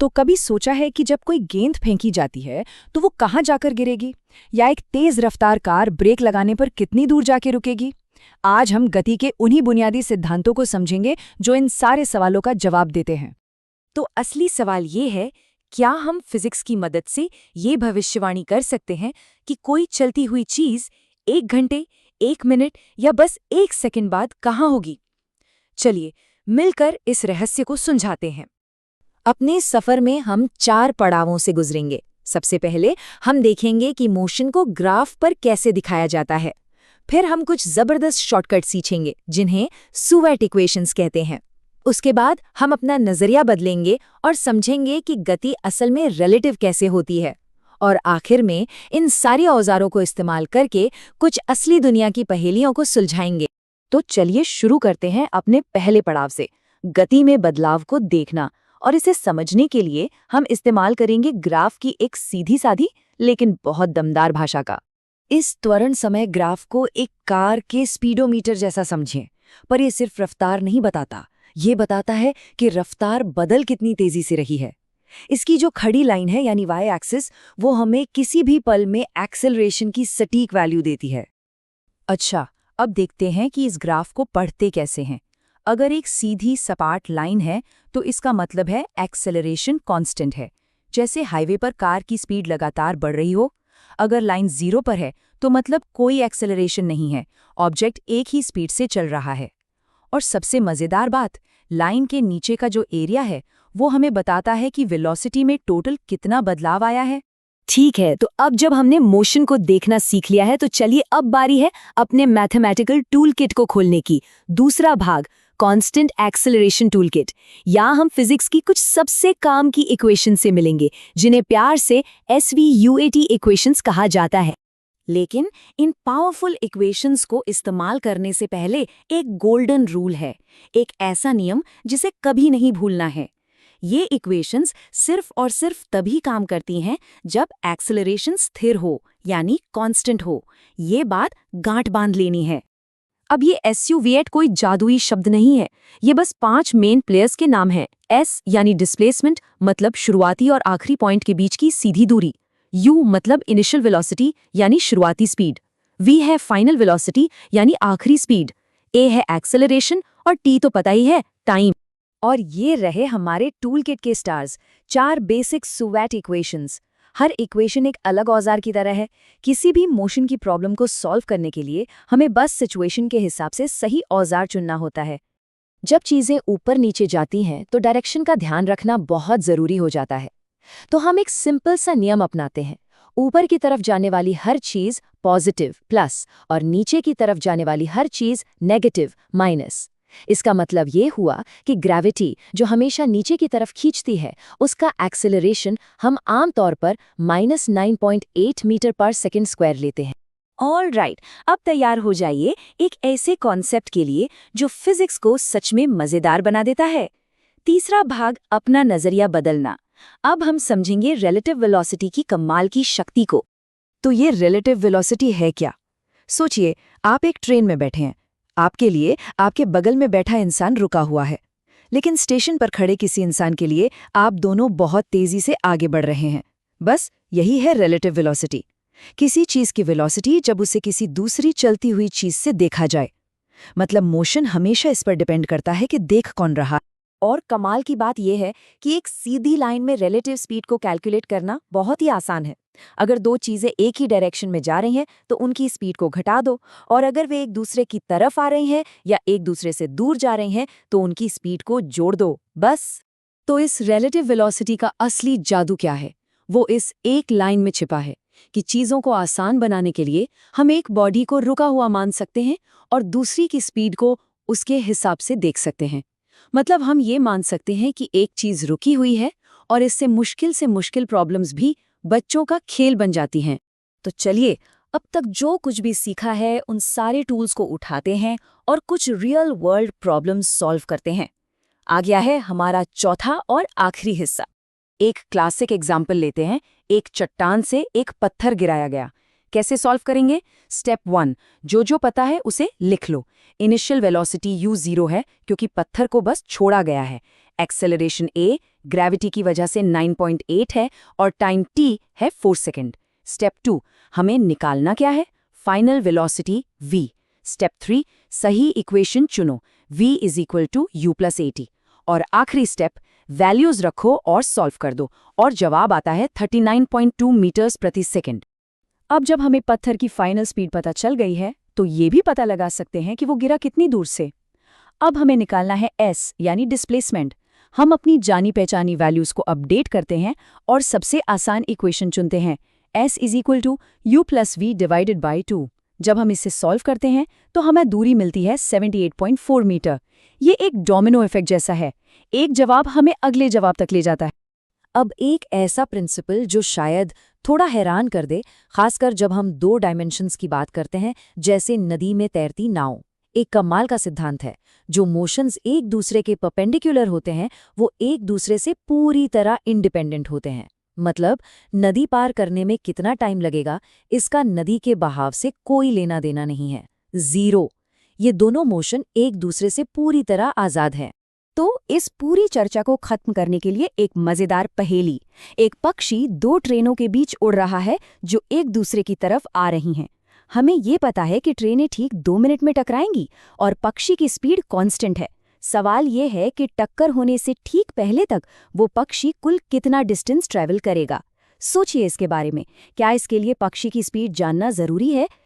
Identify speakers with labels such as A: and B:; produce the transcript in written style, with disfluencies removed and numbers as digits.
A: तो कभी सोचा है कि जब कोई गेंद फेंकी जाती है तो वो कहाँ जाकर गिरेगी, या एक तेज रफ्तार कार ब्रेक लगाने पर कितनी दूर जाके रुकेगी? आज हम गति के उन्हीं बुनियादी सिद्धांतों को समझेंगे जो इन सारे सवालों का जवाब देते हैं।
B: तो असली सवाल ये है, क्या हम फिजिक्स की मदद से ये भविष्यवाणी कर सकते हैं कि कोई चलती हुई चीज 1 घंटे, 1 मिनट या बस 1 सेकंड बाद कहाँ होगी? चलिए मिलकर इस रहस्य को सुलझाते हैं। अपने सफर में हम 4 पड़ावों से गुजरेंगे। सबसे पहले हम देखेंगे कि मोशन को ग्राफ पर कैसे दिखाया जाता है। फिर हम कुछ जबरदस्त शॉर्टकट सीखेंगे जिन्हें सुवेट इक्वेशंस कहते हैं। उसके बाद हम अपना नजरिया बदलेंगे और समझेंगे कि गति असल में रिलेटिव कैसे होती है। और आखिर में इन सारे औजारों को इस्तेमाल करके कुछ असली दुनिया की पहेलियों को सुलझाएंगे। तो चलिए शुरू करते हैं अपने पहले पड़ाव से, गति में बदलाव को देखना। और इसे समझने के लिए हम इस्तेमाल करेंगे ग्राफ की एक सीधी सादी लेकिन बहुत दमदार भाषा का। इस त्वरण समय ग्राफ को एक कार के स्पीडोमीटर जैसा समझें, पर यह सिर्फ रफ्तार नहीं बताता, ये बताता है कि रफ्तार बदल कितनी तेजी से रही है। इसकी जो खड़ी लाइन है यानी वाई एक्सिस, वो हमें किसी भी पल में एक्सेलरेशन की सटीक वैल्यू देती है। अच्छा, अब देखते हैं कि इस ग्राफ को पढ़ते कैसे हैं। अगर एक सीधी सपाट लाइन है तो इसका मतलब है एक्सेलरेशन कांस्टेंट है, जैसे हाईवे पर कार की स्पीड लगातार बढ़ रही हो। अगर लाइन 0 पर है तो मतलब कोई एक्सेलरेशन नहीं है, ऑब्जेक्ट एक ही स्पीड से चल रहा है। और सबसे मजेदार बात, लाइन के नीचे का जो एरिया है वो हमें बताता है कि वेलोसिटी में टोटल कितना बदलाव आया है। ठीक है, तो अब जब हमने मोशन को देखना सीख लिया है तो चलिए अब बारी है अपने मैथमेटिकल टूलकिट को खोलने की। दूसरा भाग, कांस्टेंट एक्सेलरेशन टूलकिट। यहाँ हम फिजिक्स की कुछ सबसे काम की इक्वेशन से मिलेंगे जिन्हें प्यार से SVUAT इक्वेशंस कहा जाता है। लेकिन इन पावरफुल इक्वेशंस को इस्तेमाल करने से पहले एक गोल्डन रूल है, एक ऐसा नियम जिसे कभी नहीं भूलना है। ये इक्वेशंस सिर्फ और सिर्फ तभी काम करती हैं जब एक्सेलरेशन स्थिर हो यानी कांस्टेंट हो। ये बात गांठ बांध लेनी है। अब ये SUVAT कोई जादुई शब्द नहीं है, ये बस 5 मेन प्लेयर्स के नाम हैं। S यानी डिस्प्लेसमेंट, मतलब शुरुआती और आखिरी पॉइंट के बीच की सीधी दूरी। U मतलब इनिशियल वेलोसिटी यानी शुरुआती स्पीड। V है फाइनल वेलोसिटी यानी आखिरी स्पीड। A है एक्सेलरेशन और T तो पता ही है, टाइम। और ये रहे हमारे टूलकिट के स्टार्स, 4 बेसिक सुवेट इक्वेशंस। हर इक्वेशन एक अलग औजार की तरह है। किसी भी मोशन की प्रॉब्लम को सॉल्व करने के लिए हमें बस सिचुएशन के हिसाब से सही औजार चुनना होता है। जब चीजें ऊपर नीचे जाती हैं तो डायरेक्शन का ध्यान रखना बहुत जरूरी हो जाता है। तो हम एक सिंपल सा नियम अपनाते हैं, ऊपर की तरफ जाने वाली हर चीज पॉजिटिव प्लस और नीचे की तरफ जाने वाली हर चीज नेगेटिव माइनस। इसका मतलब ये हुआ कि ग्रेविटी जो हमेशा नीचे की तरफ खींचती है, उसका एक्सेलरेशन हम आमतौर पर -9.8 मीटर पर सेकंड स्क्वायर लेते हैं। ऑल राइट, अब तैयार हो जाइए एक ऐसे कॉन्सेप्ट के लिए जो फिजिक्स को सच में मजेदार बना देता है। तीसरा भाग, अपना नजरिया बदलना। अब हम समझेंगे रिलेटिव वेलोसिटी की कमाल की शक्ति को। तो ये रिलेटिव वेलोसिटी है क्या? सोचिए, आप एक ट्रेन में बैठे हैं। आपके लिए आपके बगल में बैठा इंसान रुका हुआ है, लेकिन स्टेशन पर खड़े किसी इंसान के लिए आप दोनों बहुत तेजी से आगे बढ़ रहे हैं। बस यही है रिलेटिव वेलोसिटी। किसी चीज की वेलोसिटी जब उसे किसी दूसरी चलती हुई चीज से देखा जाए। मतलब मोशन हमेशा इस पर डिपेंड करता है कि देख कौन रहा। और कमाल की बात यह है कि एक सीधी लाइन में रिलेटिव स्पीड को कैलकुलेट करना बहुत ही आसान है। अगर दो चीजें एक ही डायरेक्शन में जा रही हैं तो उनकी स्पीड को घटा दो, और अगर वे एक दूसरे की तरफ आ रही हैं या एक दूसरे से दूर जा रही हैं तो उनकी स्पीड को जोड़ दो, बस। तो इस रिलेटिव वेलोसिटी का असली जादू क्या है? वो इस एक लाइन में छिपा है कि चीजों को आसान बनाने के लिए हम एक बॉडी को रुका हुआ मान सकते हैं और दूसरी की स्पीड को उसके हिसाब से देख सकते हैं। मतलब हम ये मान सकते हैं कि एक चीज रुकी हुई है और इससे मुश्किल प्रॉब्लम्स भी बच्चों का खेल बन जाती हैं। तो चलिए, अब तक जो कुछ भी सीखा है उन सारे टूल्स को उठाते हैं और कुछ रियल वर्ल्ड प्रॉब्लम्स सॉल्व करते हैं। आ गया है हमारा चौथा और आखिरी हिस्सा। एक क्लासिक एग्जाम्पल लेते हैं। एक चट्टान से एक पत्थर गिराया गया। कैसे सॉल्व करेंगे? स्टेप 1, जो पता है उसे लिख लो। इनिशियल वेलोसिटी u0 है क्योंकि पत्थर को बस छोड़ा गया है।
A: एक्सेलरेशन a ग्रेविटी की वजह से 9.8 है और टाइम t है 4 सेकंड। स्टेप 2, हमें निकालना क्या है? Final velocity v। स्टेप 3, सही इक्वेशन चुनो, v = u + at। और आखिरी स्टेप, वैल्यूज रखो और सॉल्व कर दो, और जवाब आता है 39.2 मीटर्स प्रति सेकंड। अब जब हमें पत्थर की फाइनल स्पीड पता चल गई है, तो ये भी पता लगा सकते हैं कि वो गिरा कितनी दूर से। अब हमें निकालना है s यानी डिस्प्लेसमेंट। हम अपनी जानी पहचानी वैल्यूज को अपडेट करते हैं और सबसे आसान इक्वेशन चुनते हैं, s = u + v / 2। जब हम इसे सॉल्व करते हैं तो हमें दूरी मिलती है 78.4 मीटर। ये एक डोमिनो इफेक्ट जैसा है, एक जवाब हमें अगले जवाब तक ले जाता है। अब एक ऐसा प्रिंसिपल जो शायद थोड़ा हैरान कर दे, खासकर जब हम 2 डायमेंशंस की बात करते हैं, जैसे नदी में तैरती नाव। एक कमाल का सिद्धांत है, जो मोशंस एक दूसरे के परपेंडिकुलर होते हैं वो एक दूसरे से पूरी तरह इंडिपेंडेंट होते हैं। मतलब नदी पार करने में कितना टाइम लगेगा, इसका नदी के बहाव से कोई लेना देना नहीं है, 0। ये दोनों मोशन एक दूसरे से पूरी तरह आज़ाद हैं। तो इस पूरी चर्चा को खत्म करने के लिए एक मजेदार पहेली। एक पक्षी 2 ट्रेनों के बीच उड़ रहा है जो एक दूसरे की तरफ आ रही हैं। हमें ये पता है कि ट्रेनें ठीक 2 मिनट में टकराएंगी और पक्षी की स्पीड कांस्टेंट है। सवाल ये है कि टक्कर होने से ठीक पहले तक वो पक्षी कुल कितना डिस्टेंस ट्रैवल करेगा। सोचिए इसके बारे में। क्या इसके लिए पक्षी की स्पीड जानना जरूरी है